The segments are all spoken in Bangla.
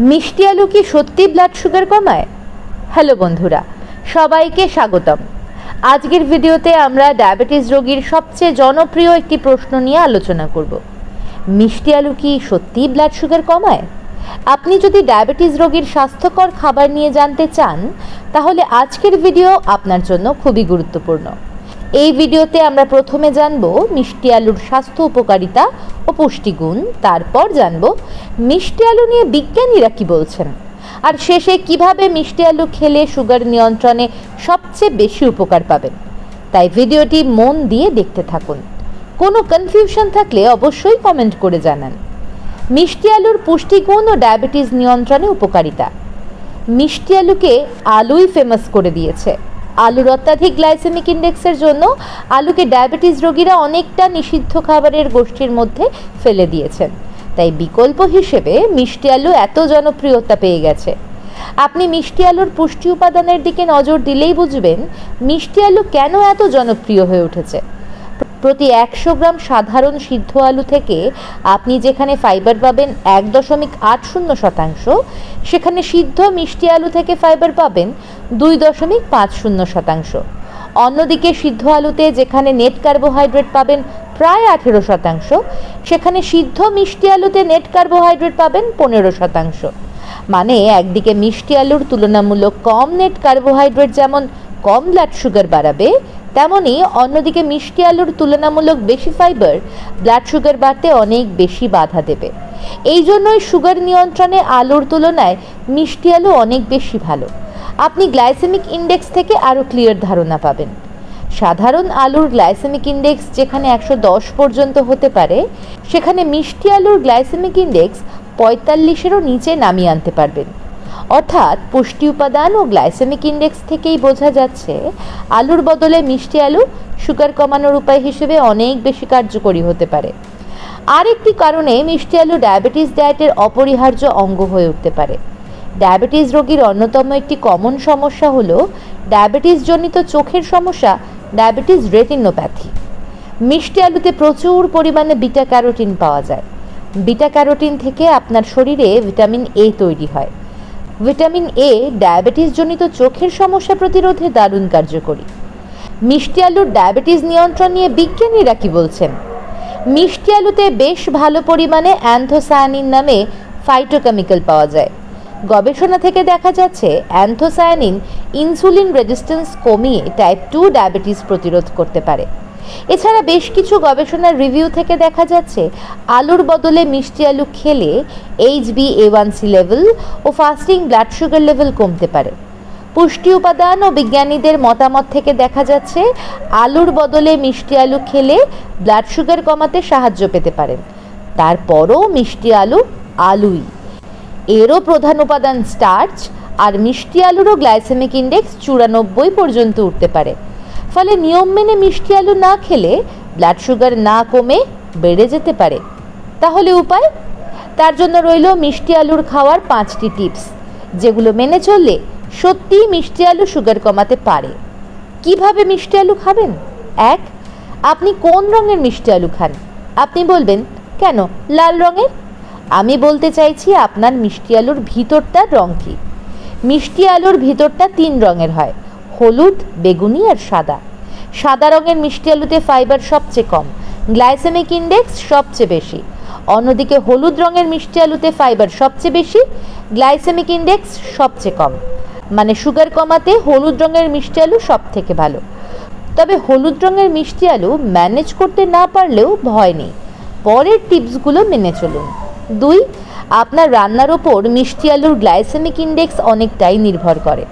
মিষ্টি আলু কি সত্যি ব্লাড সুগার কমায়? হ্যালো বন্ধুরা, সবাইকে স্বাগতম। আজকের ভিডিওতে আমরা ডায়াবেটিস রোগীর সবচেয়ে জনপ্রিয় একটি প্রশ্ন নিয়ে আলোচনা করব। মিষ্টি আলু কি সত্যি ব্লাড সুগার কমায়? আপনি যদি ডায়াবেটিস রোগীর স্বাস্থ্যকর খাবার নিয়ে জানতে চান, তাহলে আজকের ভিডিও আপনার জন্য খুবই গুরুত্বপূর্ণ। এই ভিডিওতে আমরা প্রথমে জানব মিষ্টি আলুর স্বাস্থ্য উপকারিতা ও পুষ্টিগুণ, তারপর জানব মিষ্টি আলু নিয়ে বিজ্ঞানীরা কি বলছেন, আর শেষে কিভাবে মিষ্টি আলু খেলে সুগার নিয়ন্ত্রণে সবচেয়ে বেশি উপকার পাবেন। তাই ভিডিওটি মন দিয়ে দেখতে থাকুন। কোনো কনফিউশন থাকলে অবশ্যই কমেন্ট করে জানান। মিষ্টি আলুর পুষ্টিগুণ ও ডায়াবেটিস নিয়ন্ত্রণে উপকারিতা। মিষ্টি আলুকে আলুই ফেমাস করে দিয়েছে। আলুর অত্যাধিক গ্লাইসেমিক ইন্ডেক্সের জন্য আলুকে ডায়াবেটিস রোগীরা অনেকটা নিষিদ্ধ খাবারের গোষ্ঠীর মধ্যে ফেলে দিয়েছেন। তাই বিকল্প হিসেবে মিষ্টি আলু এত জনপ্রিয়তা পেয়ে গেছে। আপনি মিষ্টি আলুর পুষ্টি উপাদানের দিকে নজর দিলেই বুঝবেন মিষ্টি আলু কেন এত জনপ্রিয় হয়ে উঠেছে। প্রতি 100 গ্রাম সাধারণ সিদ্ধ আলু থেকে আপনি যেখানে ফাইবার পাবেন 1.80%, সেখানে সিদ্ধ মিষ্টি আলু থেকে ফাইবার পাবেন 2.50%। অন্যদিকে সিদ্ধ আলুতে যেখানে নেট কার্বোহাইড্রেট পাবেন প্রায় 18%, সেখানে সিদ্ধ মিষ্টি আলুতে নেট কার্বোহাইড্রেট পাবেন 15%। মানে একদিকে মিষ্টি আলুর তুলনামূলক কম নেট কার্বোহাইড্রেট যেমন কম ব্লাড সুগার বাড়াবে, তেমনি অন্যদিকে মিষ্টি আলুর তুলনামূলক বেশি ফাইবার ব্লাড সুগার বাড়তে অনেক বেশি বাধা দেবে। এই জন্যই সুগার নিয়ন্ত্রণে আলুর তুলনায় মিষ্টি আলু অনেক বেশি ভালো। আপনি গ্লাইসেমিক ইন্ডেক্স থেকে আরও ক্লিয়ার ধারণা পাবেন। সাধারণ আলুর গ্লাইসেমিক ইন্ডেক্স যেখানে 110 পর্যন্ত হতে পারে, সেখানে মিষ্টি আলুর গ্লাইসেমিক ইন্ডেক্স 45-এরও নিচে নামিয়ে আনতে পারবেন। অর্থাৎ পুষ্টি উপাদান ও গ্লাইসেমিক ইন্ডেক্স থেকেই বোঝা যাচ্ছে আলুর বদলে মিষ্টি আলু সুগার কমানোর উপায় হিসেবে অনেক বেশি কার্যকরী হতে পারে। আরেকটি কারণে মিষ্টি আলু ডায়াবেটিস ডায়েটের অপরিহার্য অঙ্গ হয়ে উঠতে পারে। ডায়াবেটিস রোগীর অন্যতম একটি কমন সমস্যা হলো ডায়াবেটিস জনিত চোখের সমস্যা, ডায়াবেটিস রেটিনোপ্যাথি। মিষ্টি আলুতে প্রচুর পরিমাণে বিটা ক্যারোটিন পাওয়া যায়। বিটা ক্যারোটিন থেকে আপনার শরীরে ভিটামিন এ তৈরি হয়। ভিটামিন এ ডায়াবেটিস জনিত চোখের সমস্যা প্রতিরোধে দারুণ কার্যকরী। মিষ্টি আলুর ডায়াবেটিস নিয়ন্ত্রণ নিয়ে বিজ্ঞানীরা কি বলছেন? মিষ্টি আলুতে বেশ ভালো পরিমাণে অ্যান্থোসায়ানিন নামে ফাইটোকেমিক্যাল পাওয়া যায়। গবেষণা থেকে দেখা যাচ্ছে অ্যান্থোসায়ানিন ইনসুলিন রেজিস্ট্যান্স কমিয়ে টাইপ 2 ডায়াবেটিস প্রতিরোধ করতে পারে। এছাড়া বেশ কিছু গবেষণার রিভিউ থেকে দেখা যাচ্ছে আলুর বদলে মিষ্টি আলু খেলে HbA1c লেভেল ও ফাস্টিং ব্লাড সুগার লেভেল কমতে পারে। পুষ্টি উপাদান ও বিজ্ঞানীদের মতামত থেকে দেখা যাচ্ছে আলুর বদলে মিষ্টি আলু খেলে ব্লাড সুগার কমাতে সাহায্য পেতে পারেন। তারপরও মিষ্টি আলু আলুই। এরও প্রধান উপাদান স্টার্চ, আর মিষ্টি আলুরও গ্লাইসেমিক ইন্ডেক্স 94 পর্যন্ত উঠতে পারে। ফলে নিয়ম মেনে মিষ্টি আলু না খেলে ব্লাড সুগার না কমে বেড়ে যেতে পারে। তাহলে উপায়? তার জন্য রইল মিষ্টি আলুর খাওয়ার 5টি টিপস, যেগুলো মেনে চললে সত্যিই মিষ্টি আলু সুগার কমাতে পারে। কিভাবে মিষ্টি আলু খাবেন? 1. আপনি কোন রঙের মিষ্টি আলু খান? আপনি বলবেন, কেন লাল রঙের? আমি বলতে চাইছি আপনার মিষ্টি আলুর ভিতরটার রং কি। মিষ্টি আলুর ভিতরটা 3 রঙের হয়, হলুদ, বেগুনি আর সাদা। সাদা রঙের মিষ্টি আলুতে ফাইবার সবচেয়ে কম, গ্লাইসেমিক ইন্ডেক্স সবচেয়ে বেশি। অন্যদিকে হলুদ রঙের মিষ্টি আলুতে ফাইবার সবচেয়ে বেশি, গ্লাইসেমিক ইন্ডেক্স সবচেয়ে কম। মানে সুগার কমাতে হলুদ রঙের মিষ্টি আলু সব থেকে ভালো। তবে হলুদ রঙের মিষ্টি আলু ম্যানেজ করতে না পারলেও ভয় নেই, পরের টিপসগুলো মেনে চলুন। 2. আপনার রান্নার ওপর মিষ্টি আলুর গ্লাইসেমিক ইন্ডেক্স অনেকটাই নির্ভর করে।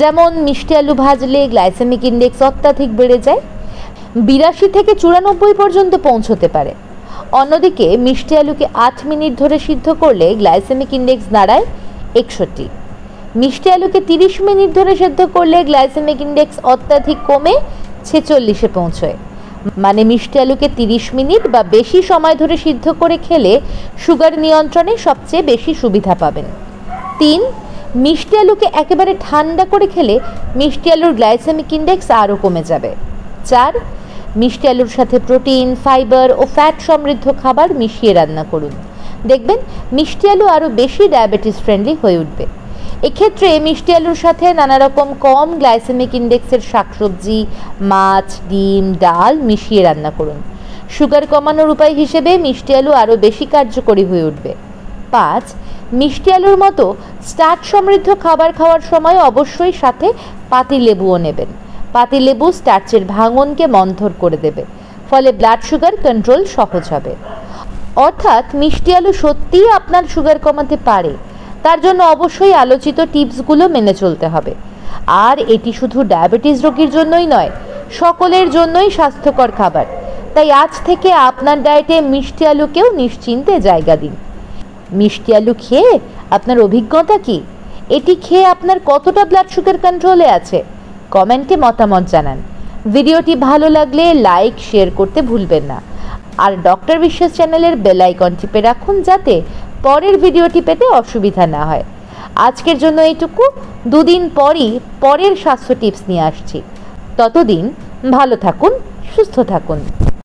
যেমন মিষ্টি আলু ভাজলে গ্লাইসেমিক ইন্ডেক্স অত্যাধিক বেড়ে যায়, 82 থেকে 94 পর্যন্ত পৌঁছতে পারে। অন্যদিকে মিষ্টি আলুকে 8 মিনিট ধরে সিদ্ধ করলে গ্লাইসেমিক ইন্ডেক্স দাঁড়ায় 61। মিষ্টি আলুকে 30 মিনিট ধরে সিদ্ধ করলে গ্লাইসেমিক ইন্ডেক্স অত্যাধিক কমে 46-এ পৌঁছয়। মানে মিষ্টি আলুকে 30 মিনিট বা বেশি সময় ধরে সিদ্ধ করে খেলে সুগার নিয়ন্ত্রণে সবচেয়ে বেশি সুবিধা পাবেন। 3. মিষ্টি আলুকে একেবারে ঠান্ডা করে খেলে মিষ্টি আলুর গ্লাইসেমিক ইন্ডেক্স আরও কমে যাবে। 4. মিষ্টি আলুর সাথে প্রোটিন, ফাইবার ও ফ্যাট সমৃদ্ধ খাবার মিশিয়ে রান্না করুন। দেখবেন মিষ্টি আলু আরও বেশি ডায়াবেটিস ফ্রেন্ডলি হয়ে উঠবে। এক্ষেত্রে মিষ্টি আলুর সাথে নানা রকম কম গ্লাইসেমিক ইন্ডেক্সের শাকসবজি, মাছ, ডিম, ডাল মিশিয়ে রান্না করুন। সুগার কমানোর উপায় হিসেবে মিষ্টি আলু আরও বেশি কার্যকরী হয়ে উঠবে। 5. মিষ্টি আলুর মতো স্টার্চ সমৃদ্ধ খাবার খাওয়ার সময় অবশ্যই সাথে পাতিলেবুও নেবেন। পাতিলেবু স্টার্চের ভাঙনকে মন্থর করে দেবে, ফলে ব্লাড সুগার কন্ট্রোল সহজ হবে। অর্থাৎ মিষ্টি আলু সত্যিই আপনার সুগার কমাতে পারে, তার জন্য অবশ্যই আলোচিত টিপসগুলো মেনে চলতে হবে। আর এটি শুধু ডায়াবেটিস রোগীর জন্যই নয়, সকলের জন্যই স্বাস্থ্যকর খাবার। তাই আজ থেকে আপনার ডায়েটে মিষ্টি আলুকেও নিশ্চিন্তে জায়গা দিন। মিষ্টি আলু খেয়ে আপনার অভিজ্ঞতা কি? এটি খেয়ে আপনার কতটা ব্লাড সুগার কন্ট্রোলে আছে? কমেন্টে মতামত জানান। ভিডিওটি ভালো লাগলে লাইক, শেয়ার করতে ভুলবেন না। আর ডক্টর বিশ্বাস চ্যানেলের বেল আইকন টিপে রাখুন, যাতে পরের ভিডিওটি পেতে অসুবিধা না হয়। আজকের জন্য এইটুকু। 2 দিন পরই পরের স্বাস্থ্য টিপস নিয়ে আসছি। ততদিন ভালো থাকুন, সুস্থ থাকুন।